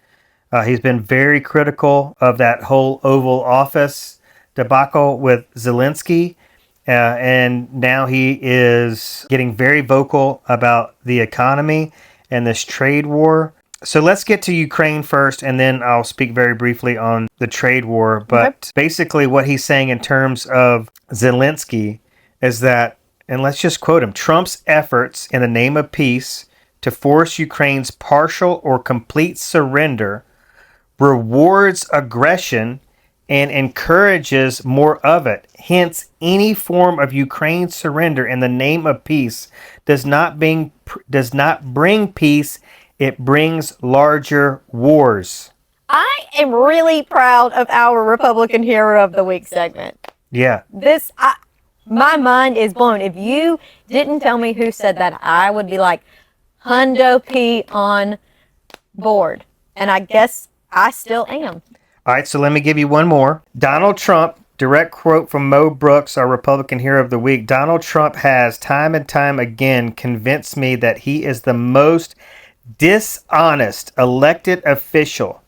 He's been very critical of that whole Oval Office debacle with Zelensky. And now he is getting very vocal about the economy and this trade war. So let's get to Ukraine first, and then I'll speak very briefly on the trade war. But basically what he's saying in terms of Zelensky is that, and let's just quote him, Trump's efforts in the name of peace to force Ukraine's partial or complete surrender rewards aggression and encourages more of it. Hence, any form of Ukraine's surrender in the name of peace does not bring peace. It brings larger wars. I am really proud of our Republican Hero of the Week segment. Yeah. My mind is blown. If you didn't tell me who said that, I would be like, Hundo P on board. And I guess I still am. All right, so let me give you one more. Donald Trump, direct quote from Mo Brooks, our Republican Hero of the Week. Donald Trump has time and time again convinced me that he is the most dishonest elected official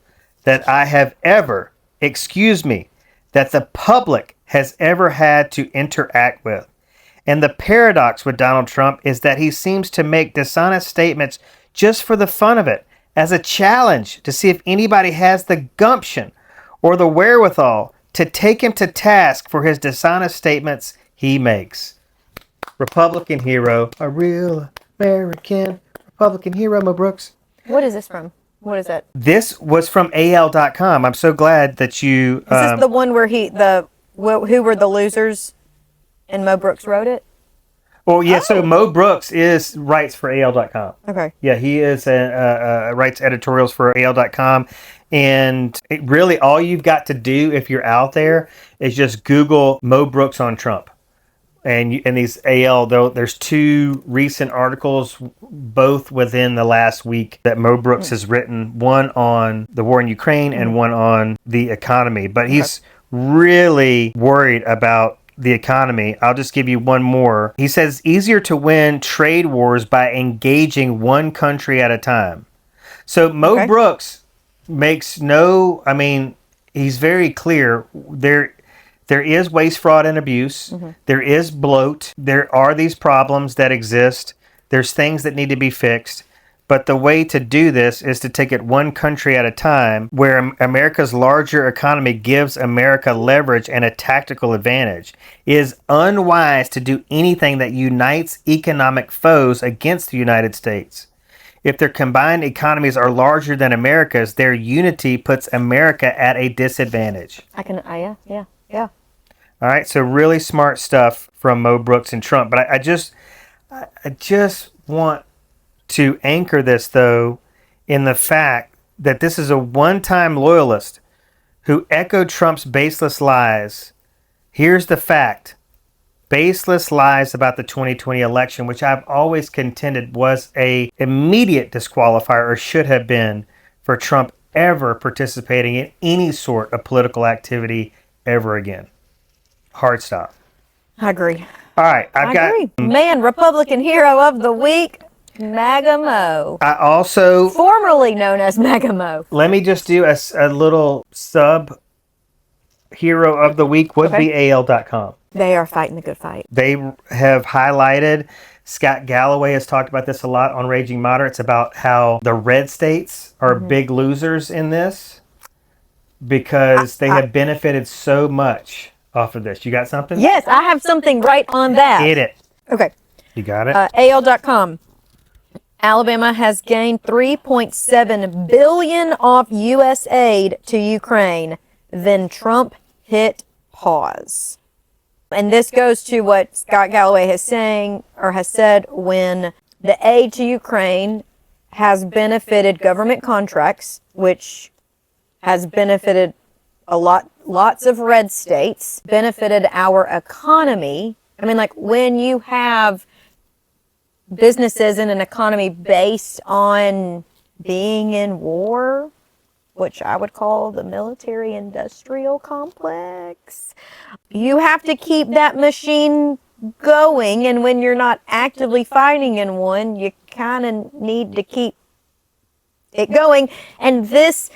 that I have ever, that the public has ever had to interact with. And the paradox with Donald Trump is that he seems to make dishonest statements just for the fun of it, as a challenge to see if anybody has the gumption or the wherewithal to take him to task for his dishonest statements he makes. Republican hero, a real American Republican hero, Mo Brooks. What is this from? What is it? This was from AL.com. I'm so glad that you... Is this the one where who were the losers and Mo Brooks wrote it? Well, yeah, so Mo Brooks writes for AL.com. Okay. Yeah, he writes editorials for AL.com. And really all you've got to do if you're out there is just Google Mo Brooks on Trump. And these there's two recent articles, both within the last week, that Mo Brooks has written, one on the war in Ukraine and one on the economy. But he's really worried about the economy. I'll just give you one more. He says it's easier to win trade wars by engaging one country at a time. So Mo Brooks makes he's very clear. There is waste, fraud, and abuse. Mm-hmm. There is bloat. There are these problems that exist. There's things that need to be fixed. But the way to do this is to take it one country at a time, where America's larger economy gives America leverage and a tactical advantage. It is unwise to do anything that unites economic foes against the United States. If their combined economies are larger than America's, their unity puts America at a disadvantage. Yeah. All right, so really smart stuff from Mo Brooks and Trump. But I just want to anchor this, though, in the fact that this is a one-time loyalist who echoed Trump's baseless lies. Here's the fact. Baseless lies about the 2020 election, which I've always contended was a immediate disqualifier, or should have been, for Trump ever participating in any sort of political activity ever again. Hard stop. I agree. All right, I agree. Man, Republican Hero of the Week, MAGA Mo. I also... formerly known as MAGA Mo. Let me just do a little hero of the week would be AL.com. They are fighting the good fight. They have highlighted, Scott Galloway has talked about this a lot on Raging Moderates, about how the red states are big losers in this because they have benefited so much off of this. You got something? Yes, I have something right on that. Hit it. Okay. You got it? AL.com. Alabama has gained $3.7 billion off U.S. aid to Ukraine. Then Trump hit pause. And this goes to what Scott Galloway has said when the aid to Ukraine has benefited government contracts, which has benefited lots of red states, benefited our economy. I mean, like when you have businesses in an economy based on being in war, which I would call the military-industrial complex, you have to keep that machine going, and when you're not actively fighting in one, you kind of need to keep it going, and this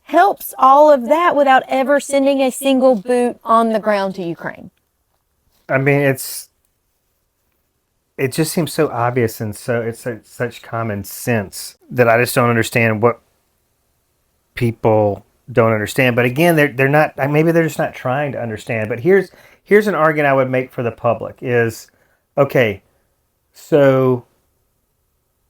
helps all of that without ever sending a single boot on the ground to Ukraine. I mean, it just seems so obvious, and it's such common sense that I just don't understand what people don't understand. But again, they're not, maybe they're just not trying to understand. But here's an argument I would make for the public is, okay, so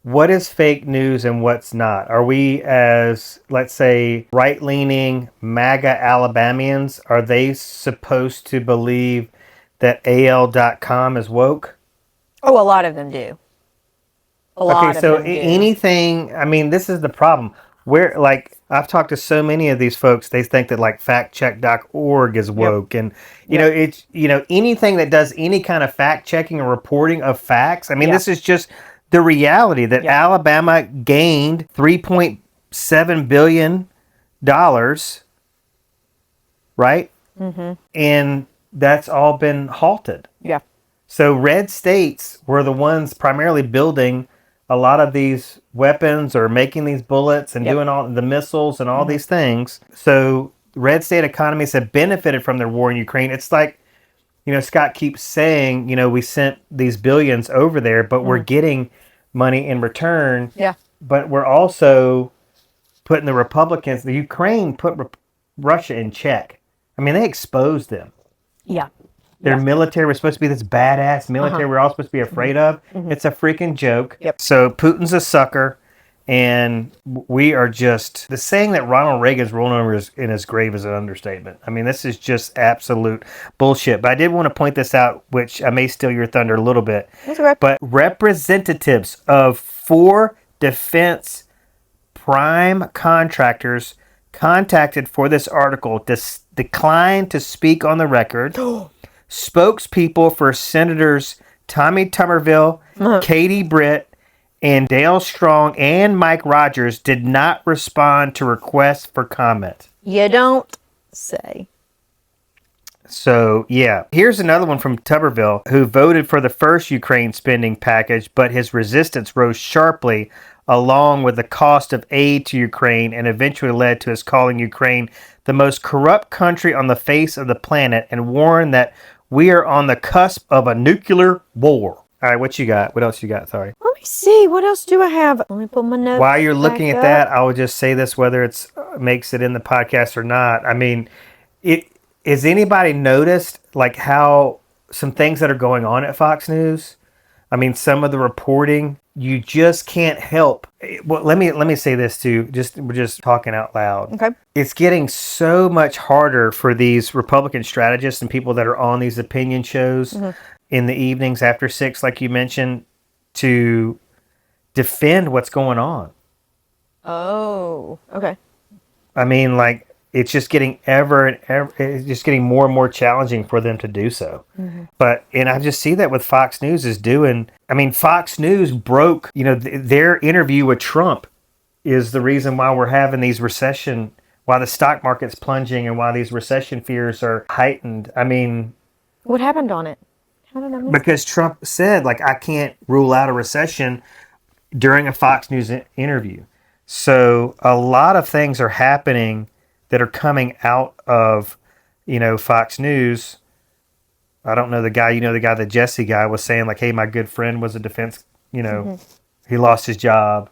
what is fake news and what's not? Are we, as, let's say, right-leaning MAGA Alabamians, are they supposed to believe that AL.com is woke? Oh, a lot of them do. Okay, so anything, I mean, this is the problem. Where, like, I've talked to so many of these folks, they think that, like, factcheck.org is woke. And, you know, it's, you know, anything that does any kind of fact-checking or reporting of facts. I mean, this is just the reality that Alabama gained $3.7 billion, right? Mm-hmm. And that's all been halted. Yeah. So red states were the ones primarily building a lot of these weapons or making these bullets and doing all the missiles and all these things. So red state economies have benefited from their war in Ukraine. It's like, you know, Scott keeps saying, you know, we sent these billions over there, but we're getting money in return. Yeah. But we're also putting the Republicans, the Ukraine put Russia in check. I mean, they exposed them. Yeah. Their military was supposed to be this badass military we're all supposed to be afraid of. It's a freaking joke. Yep. So Putin's a sucker, and we are just... The saying that Ronald Reagan's rolling over in his grave is an understatement. I mean, this is just absolute bullshit. But I did want to point this out, which I may steal your thunder a little bit. That's okay. But representatives of 4 defense prime contractors contacted for this article declined to speak on the record. Spokespeople for Senators Tommy Tuberville, Katie Britt, and Dale Strong and Mike Rogers did not respond to requests for comment. You don't say. So, yeah. Here's another one from Tuberville, who voted for the first Ukraine spending package, but his resistance rose sharply along with the cost of aid to Ukraine and eventually led to his calling Ukraine the most corrupt country on the face of the planet and warned that we are on the cusp of a nuclear war. All right, what you got? What else you got? Sorry. Let me see. What else do I have? Let me put my notes. While you're looking back at up. that, I will just say this, whether it's makes it in the podcast or not. I mean, has anybody noticed like how some things that are going on at Fox News? I mean, some of the reporting, you just can't help. Well, let me say this too. We're just talking out loud. Okay. It's getting so much harder for these Republican strategists and people that are on these opinion shows in the evenings after 6, like you mentioned, to defend what's going on. Oh, okay. I mean, like, it's just getting it's just getting more and more challenging for them to do so. But, and I just see that with Fox News is doing, I mean, Fox News broke, you know, their interview with Trump is the reason why we're having these why the stock market's plunging and why these recession fears are heightened. I mean, What happened on it? How did I miss because Trump said, like, I can't rule out a recession during a Fox News interview. So a lot of things are happening that are coming out of Fox News, I don't know the guy, the Jesse guy was saying like, hey, my good friend was a defense, he lost his job.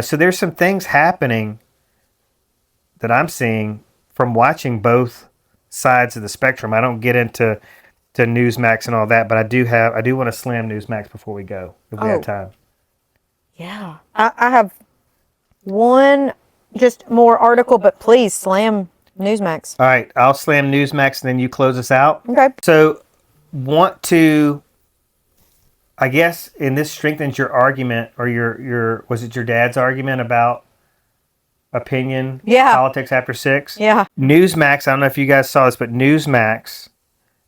So there's some things happening that I'm seeing from watching both sides of the spectrum. I don't get into Newsmax and all that, but I do want to slam Newsmax before we go, if we have time. Yeah. I have one just more article, but please slam Newsmax. All right, I'll slam Newsmax and then you close us out. Okay. So, I guess, and this strengthens your argument, or was it your dad's argument about opinion? Yeah. Politics after 6? Yeah. Newsmax, I don't know if you guys saw this, but Newsmax,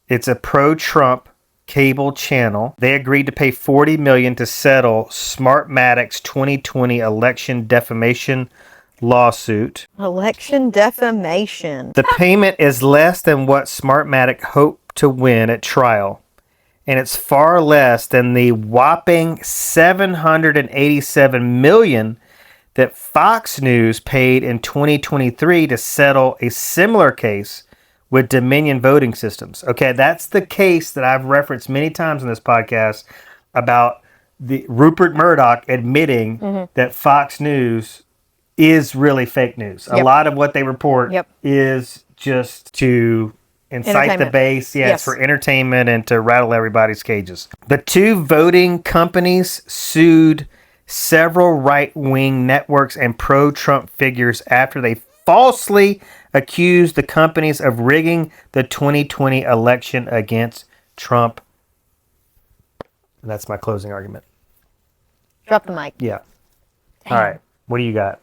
it's a pro-Trump cable channel. They agreed to pay $40 million to settle Smartmatic's 2020 election defamation lawsuit. Election defamation. The payment is less than what Smartmatic hoped to win at trial, and it's far less than the whopping $787 million that Fox News paid in 2023 to settle a similar case with Dominion Voting Systems. Okay, that's the case that I've referenced many times in this podcast about the Rupert Murdoch admitting that Fox News is really fake news. Yep. A lot of what they report is just to incite the base. Yeah, it's for entertainment and to rattle everybody's cages. The two voting companies sued several right-wing networks and pro-Trump figures after they falsely accused the companies of rigging the 2020 election against Trump. And that's my closing argument. Drop the mic. Yeah. All right. What do you got?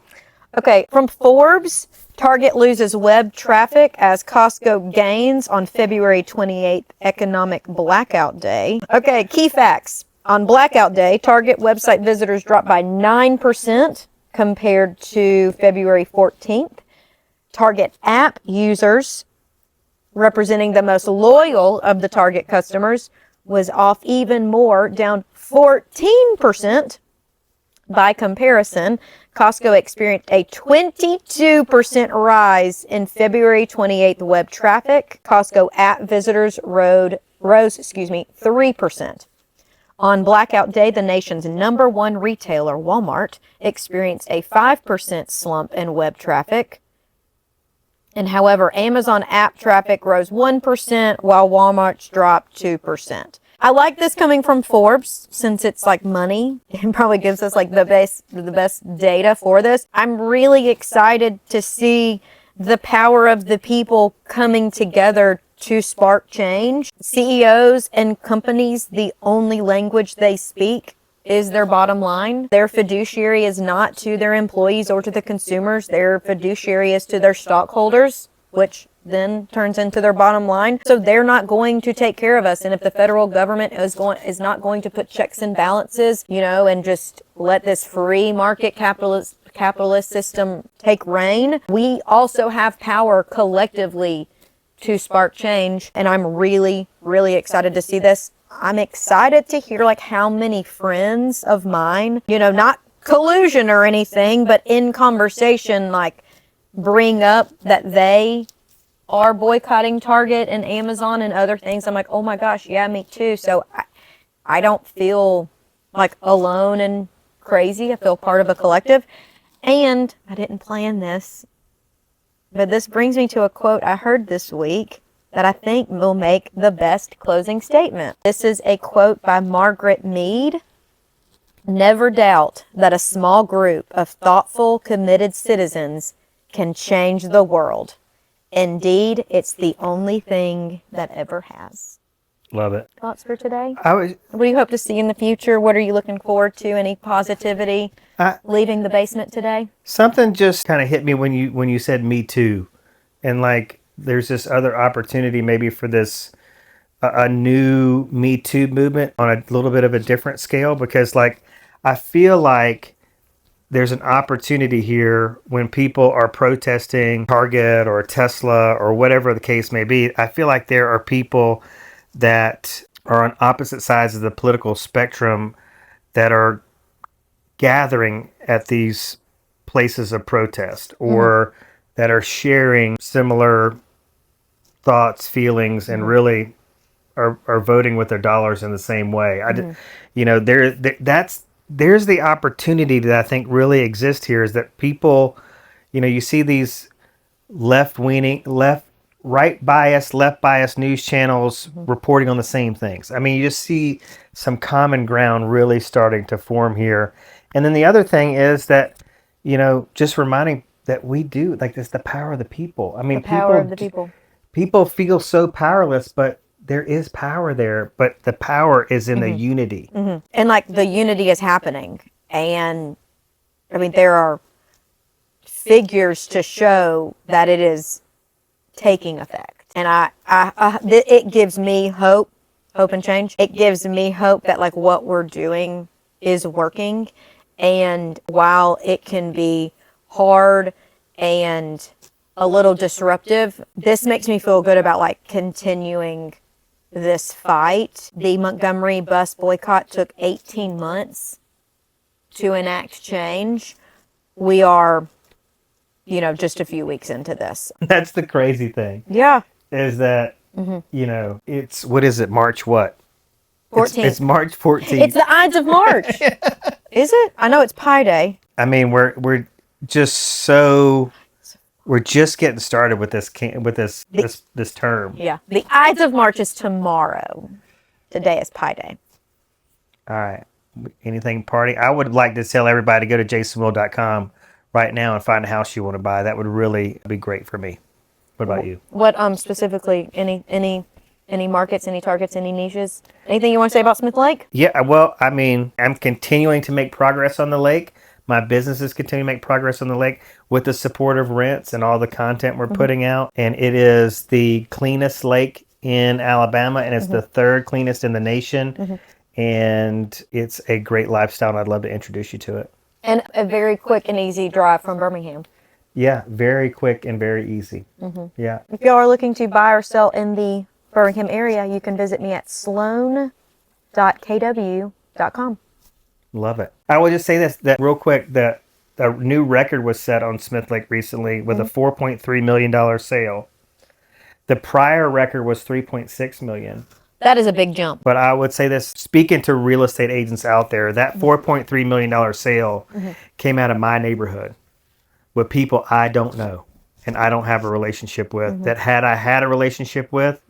Okay, from Forbes, Target loses web traffic as Costco gains on February 28th economic blackout day. Okay, key facts. On blackout day, Target website visitors dropped by 9% compared to February 14th. Target app users, representing the most loyal of the Target customers, was off even more, down 14%. By comparison, Costco experienced a 22% rise in February 28th web traffic. Costco app visitors rose 3%. On blackout day, the nation's number one retailer, Walmart, experienced a 5% slump in web traffic. And however, Amazon app traffic rose 1%, while Walmart's dropped 2%. I like this coming from Forbes since it's like money. It probably gives us like the best data for this. I'm really excited to see the power of the people coming together to spark change. CEOs and companies, the only language they speak is their bottom line. Their fiduciary is not to their employees or to the consumers. Their fiduciary is to their stockholders, which then turns into their bottom line. So they're not going to take care of us. And if the federal government is not going to put checks and balances, and just let this free market capitalist system take reign, we also have power collectively to spark change. And I'm really, really excited to see this. I'm excited to hear like how many friends of mine, not collusion or anything, but in conversation, like bring up that they are boycotting Target and Amazon and other things. I'm like, oh my gosh, yeah, me too. So I don't feel like alone and crazy. I feel part of a collective. And I didn't plan this, but this brings me to a quote I heard this week that I think will make the best closing statement. This is a quote by Margaret Mead. Never doubt that a small group of thoughtful, committed citizens can change the world. Indeed, it's the only thing that ever has. Love it. Thoughts for today? What do you hope to see in the future? What are you looking forward to? Any positivity leaving the basement today? Something just kind of hit me when you said Me Too. And like there's this other opportunity maybe for this a new Me Too movement on a little bit of a different scale, because like I feel like there's an opportunity here when people are protesting Target or Tesla or whatever the case may be. I feel like there are people that are on opposite sides of the political spectrum that are gathering at these places of protest or that are sharing similar thoughts, feelings, and really are voting with their dollars in the same way. There's the opportunity that I think really exists here is that people, you see these right bias, left bias news channels reporting on the same things. I mean, you just see some common ground really starting to form here. And then the other thing is that, just reminding that we do, like, this, the power of the people. I mean, The power of the people. People feel so powerless, but there is power there. But the power is in the unity. And like the unity is happening. And I mean, there are figures to show that it is taking effect. And it gives me hope and change. It gives me hope that like what we're doing is working. And while it can be hard and a little disruptive, this makes me feel good about like continuing this fight. The Montgomery bus boycott took 18 months to enact change. We are, just a few weeks into this. That's the crazy thing. Yeah. Is that, it's, what is it, March what? 14th. It's March 14th. It's the Ides of March. Is it? I know it's Pi Day. I mean, we're just getting started with this term. Yeah. The Ides of March is tomorrow. Today is Pi Day. All right. Anything party? I would like to tell everybody to go to jasonwill.com right now and find a house you want to buy. That would really be great for me. What about you? What specifically? Any markets? Any targets? Any niches? Anything you want to say about Smith Lake? Yeah. Well, I mean, I'm continuing to make progress on the lake. My business is continuing to make progress on the lake with the support of rents and all the content we're putting out. And it is the cleanest lake in Alabama, and it's the third cleanest in the nation. And it's a great lifestyle, and I'd love to introduce you to it. And a very quick and easy drive from Birmingham. Yeah, very quick and very easy. Yeah. If y'all are looking to buy or sell in the Birmingham area, you can visit me at sloan.kw.com. Love it. I will just say this, that real quick, that a new record was set on Smith Lake recently with a $4.3 million sale. The prior record was $3.6 million. That is a big jump. But I would say this, speaking to real estate agents out there, that $4.3 million sale came out of my neighborhood with people I don't know and I don't have a relationship with. That had I had a relationship with,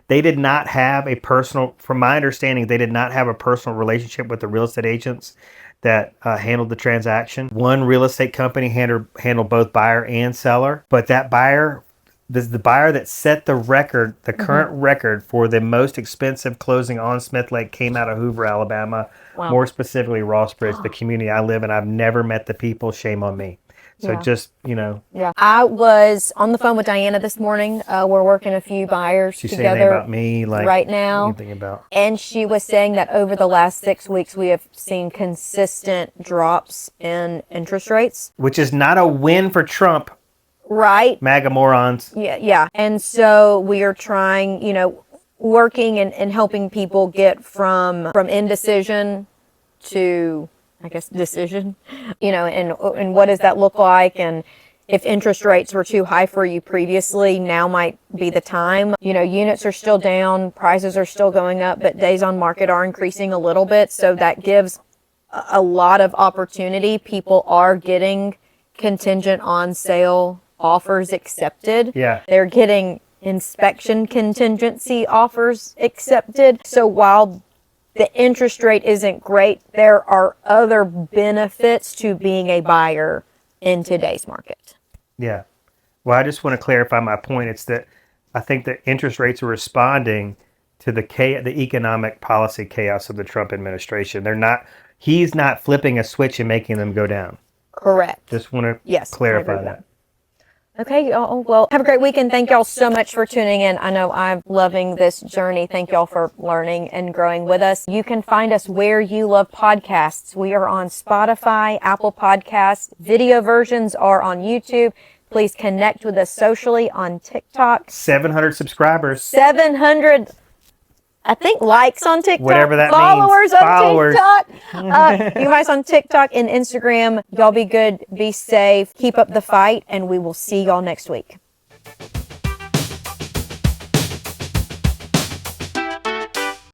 they did not have a personal, from my understanding, they did not have a personal relationship with the real estate agents that handled the transaction. One real estate company handled both buyer and seller, but that buyer, the buyer that set the record, the current record for the most expensive closing on Smith Lake came out of Hoover, Alabama. Wow. More specifically, Rossbridge, the community I live in. I've never met the people. Shame on me. So just, Yeah. I was on the phone with Diana this morning. We're working a few buyers She say together anything about me, like right now. anything about. And she was saying that over the last 6 weeks, we have seen consistent drops in interest rates. Which is not a win for Trump. Right. MAGA morons. Yeah. And so we are trying, working and helping people get from indecision to, I guess, decision, and what does that look like? And if interest rates were too high for you previously, now might be the time. Units are still down, prices are still going up, but days on market are increasing a little bit. So that gives a lot of opportunity. People are getting contingent on sale offers accepted. Yeah. They're getting inspection contingency offers accepted. So while the interest rate isn't great, there are other benefits to being a buyer in today's market. Yeah. Well, I just want to clarify my point. It's that I think that interest rates are responding to the economic policy chaos of the Trump administration. He's not flipping a switch and making them go down. Correct. Just want to Yes, clarify that. Okay, y'all. Well, have a great weekend. Thank y'all so much for tuning in. I know I'm loving this journey. Thank y'all for learning and growing with us. You can find us where you love podcasts. We are on Spotify, Apple Podcasts. Video versions are on YouTube. Please connect with us socially on TikTok. 700 subscribers. 700, I think, likes on TikTok. Whatever that Followers means. on TikTok. You guys on TikTok and Instagram. Y'all be good. Be safe. Keep up the fight. And we will see y'all next week.